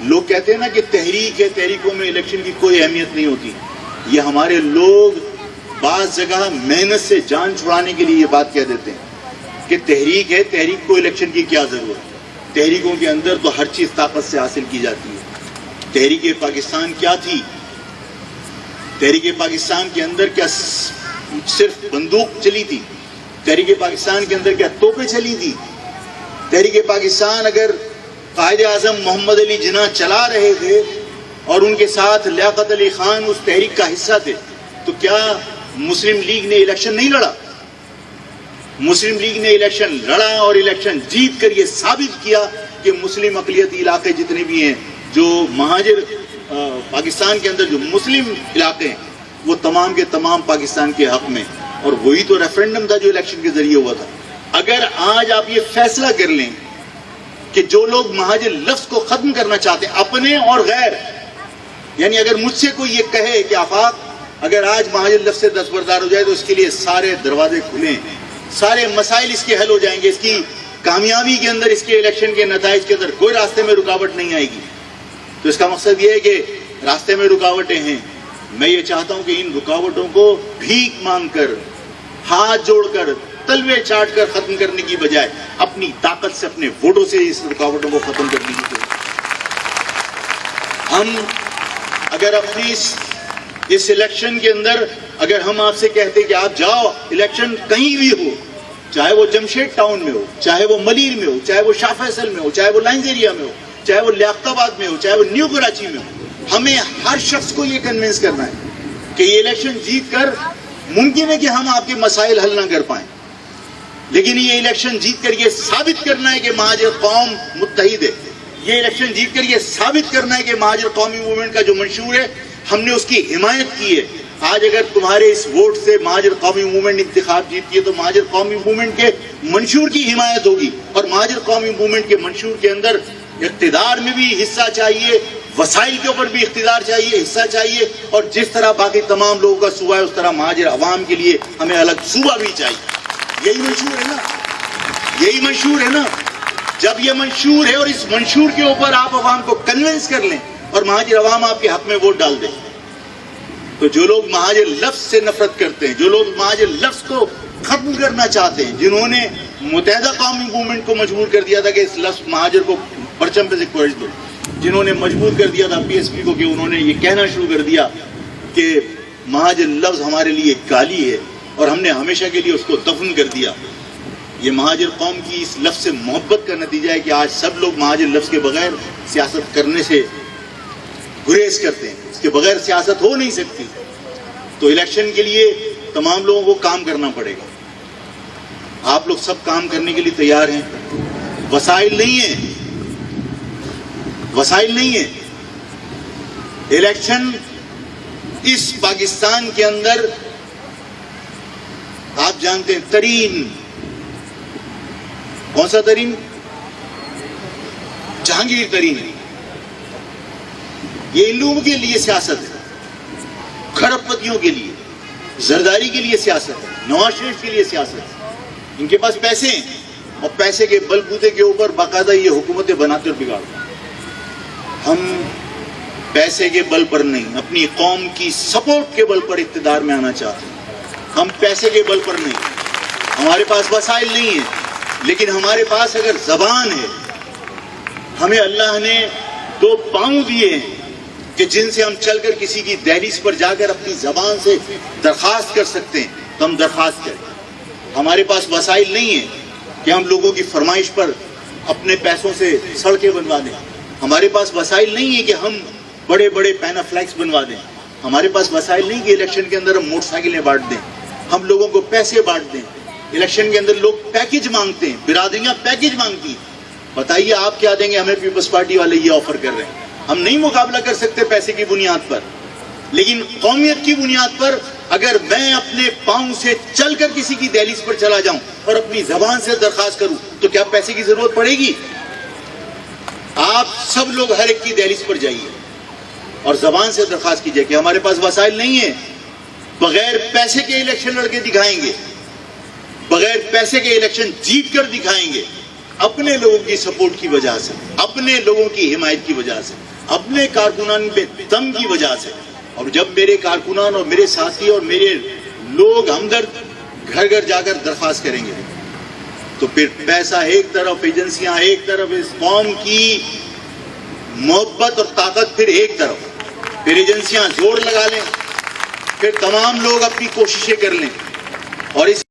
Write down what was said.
لوگ کہتے ہیں نا کہ تحریک ہے، تحریکوں میں الیکشن کی کوئی اہمیت نہیں ہوتی. یہ ہمارے لوگ بعض جگہ محنت سے جان چھڑانے کے لیے یہ بات کہہ دیتے ہیں کہ تحریک ہے، تحریک کو الیکشن کی کیا ضرورت. تحریکوں کے اندر تو ہر چیز طاقت سے حاصل کی جاتی ہے. تحریک پاکستان کیا تھی؟ تحریک پاکستان کے اندر کیا صرف بندوق چلی تھی؟ تحریک پاکستان کے اندر کیا توپیں چلی تھی؟ تحریک پاکستان اگر قائد اعظم محمد علی جناح چلا رہے تھے اور ان کے ساتھ لیاقت علی خان اس تحریک کا حصہ تھے تو کیا مسلم لیگ نے الیکشن نہیں لڑا؟ مسلم لیگ نے الیکشن لڑا اور الیکشن جیت کر یہ ثابت کیا کہ مسلم اقلیتی علاقے جتنے بھی ہیں، جو مہاجر پاکستان کے اندر جو مسلم علاقے ہیں، وہ تمام کے تمام پاکستان کے حق میں. اور وہی تو ریفرنڈم تھا جو الیکشن کے ذریعے ہوا تھا. اگر آج آپ یہ فیصلہ کر لیں کہ جو لوگ مہاجر لفظ کو ختم کرنا چاہتے ہیں، اپنے اور غیر، یعنی اگر مجھ سے کوئی یہ کہے کہ آفاق اگر آج مہاجر لفظ سے دستبردار ہو جائے تو اس کے لیے سارے دروازے کھلے ہیں، سارے مسائل اس کے حل ہو جائیں گے، اس کی کامیابی کے اندر، اس کے الیکشن کے نتائج کے اندر کوئی راستے میں رکاوٹ نہیں آئے گی، تو اس کا مقصد یہ ہے کہ راستے میں رکاوٹیں ہیں. میں یہ چاہتا ہوں کہ ان رکاوٹوں کو بھیک مانگ کر، ہاتھ جوڑ کر، تلوے چاٹ کر ختم کرنے کی بجائے اپنی طاقت سے، اپنے ووٹوں سے اس رکاوٹوں کو ختم کرنے کی کوشش. ہم اگر اپنی اس الیکشن کے اندر اگر ہم آپ سے کہتے کہ آپ جاؤ، الیکشن کہیں بھی ہو، چاہے وہ جمشید ٹاؤن میں ہو، چاہے وہ ملیر میں ہو، چاہے وہ شاہ فیصل میں ہو، چاہے وہ لائنز ایریا میں ہو، چاہے وہ لیاقت آباد میں ہو، چاہے وہ نیو کراچی میں ہو، ہمیں ہر شخص کو یہ کنونس کرنا ہے کہ یہ الیکشن جیت کر ممکن ہے کہ ہم آپ کے مسائل حل نہ کر پائیں، لیکن یہ الیکشن جیت کر یہ ثابت کرنا ہے کہ مہاجر قوم متحد ہے. یہ الیکشن جیت کر یہ ثابت کرنا ہے کہ مہاجر قومی موومنٹ کا جو منشور ہے ہم نے اس کی حمایت کی ہے. آج اگر تمہارے اس ووٹ سے مہاجر قومی موومنٹ انتخاب جیتی ہے تو مہاجر قومی موومنٹ کے منشور کی حمایت ہوگی، اور مہاجر قومی موومنٹ کے منشور کے اندر اقتدار میں بھی حصہ چاہیے، وسائل کے اوپر بھی اقتدار چاہیے، حصہ چاہیے، اور جس طرح باقی تمام لوگوں کا صوبہ ہے اس طرح مہاجر عوام کے لیے ہمیں الگ صوبہ بھی چاہیے. یہی منشور ہے نا، یہی منشور ہے نا. جب یہ منشور ہے اور اس منشور کے اوپر آپ عوام کو کنونس کر لیں اور مہاجر عوام آپ کے حق میں ووٹ ڈال دیں، تو جو لوگ مہاجر لفظ سے نفرت کرتے ہیں، جو لوگ مہاجر لفظ کو ختم کرنا چاہتے ہیں، جنہوں نے متحدہ قومی موومنٹ کو مجبور کر دیا تھا کہ اس لفظ مہاجر کو پرچم پہ سے کھوج دو، جنہوں نے مجبور کر دیا تھا پی ایس پی کو کہ انہوں نے یہ کہنا شروع کر دیا کہ مہاجر لفظ ہمارے لیے گالی ہے اور ہم نے ہمیشہ کے لیے اس کو دفن کر دیا. یہ مہاجر قوم کی اس لفظ سے محبت کا نتیجہ ہے کہ آج سب لوگ مہاجر لفظ کے بغیر سیاست کرنے سے گریز کرتے ہیں. اس کے بغیر سیاست ہو نہیں سکتی. تو الیکشن کے لیے تمام لوگوں کو کام کرنا پڑے گا. آپ لوگ سب کام کرنے کے لیے تیار ہیں. وسائل نہیں ہیں، وسائل نہیں ہیں. الیکشن اس پاکستان کے اندر آپ جانتے ہیں ترین، کون سا ترین؟ جہانگیر ترین ہے. یہ ان لوگوں کے لیے سیاست ہے، کھرب پتیوں کے لیے، زرداری کے لیے سیاست ہے، نواز شریف کے لیے سیاست ہے. ان کے پاس پیسے ہیں اور پیسے کے بل بوتے کے اوپر باقاعدہ یہ حکومتیں بناتے اور بگاڑتے. ہم پیسے کے بل پر نہیں، اپنی قوم کی سپورٹ کے بل پر اقتدار میں آنا چاہتے ہیں. ہم پیسے کے بل پر نہیں. ہمارے پاس وسائل نہیں ہیں، لیکن ہمارے پاس اگر زبان ہے، ہمیں اللہ نے 2 پاؤں دیے ہیں کہ جن سے ہم چل کر کسی کی دہلیز پر جا کر اپنی زبان سے درخواست کر سکتے ہیں تو ہم درخواست کریں. ہمارے پاس وسائل نہیں ہیں کہ ہم لوگوں کی فرمائش پر اپنے پیسوں سے سڑکیں بنوا دیں. ہمارے پاس وسائل نہیں ہے کہ ہم بڑے بڑے پینا فلیکس بنوا دیں. ہمارے پاس وسائل نہیں کہ الیکشن کے اندر ہم موٹر سائیکلیں بانٹ دیں، ہم لوگوں کو پیسے بانٹ دیں. الیکشن کے اندر لوگ پیکج مانگتے ہیں، برادریاں پیکج مانگتی ہیں. بتائیے آپ کیا دیں گے؟ ہمیں پیپلز پارٹی والے یہ آفر کر رہے ہیں. ہم نہیں مقابلہ کر سکتے پیسے کی بنیاد پر، لیکن قومیت کی بنیاد پر اگر میں اپنے پاؤں سے چل کر کسی کی دہلیز پر چلا جاؤں اور اپنی زبان سے درخواست کروں تو کیا پیسے کی ضرورت پڑے گی؟ آپ سب لوگ ہر ایک کی دہلیز پر جائیے اور زبان سے درخواست کیجئے کہ ہمارے پاس وسائل نہیں ہیں، بغیر پیسے کے الیکشن لڑ کے دکھائیں گے، بغیر پیسے کے الیکشن جیت کر دکھائیں گے. اپنے لوگوں کی سپورٹ کی وجہ سے، اپنے لوگوں کی حمایت کی وجہ سے، اپنے کارکنان پہ دم کی وجہ سے. اور جب میرے کارکنان اور میرے ساتھی اور میرے لوگ ہمدرد گھر گھر جا کر درخواست کریں گے تو پھر پیسہ ایک طرف، ایجنسیاں ایک طرف، اس قوم کی محبت اور طاقت پھر ایک طرف، پھر ایجنسیاں زور لگا لیں، پھر تمام لوگ اپنی کوششیں کر لیں اور اس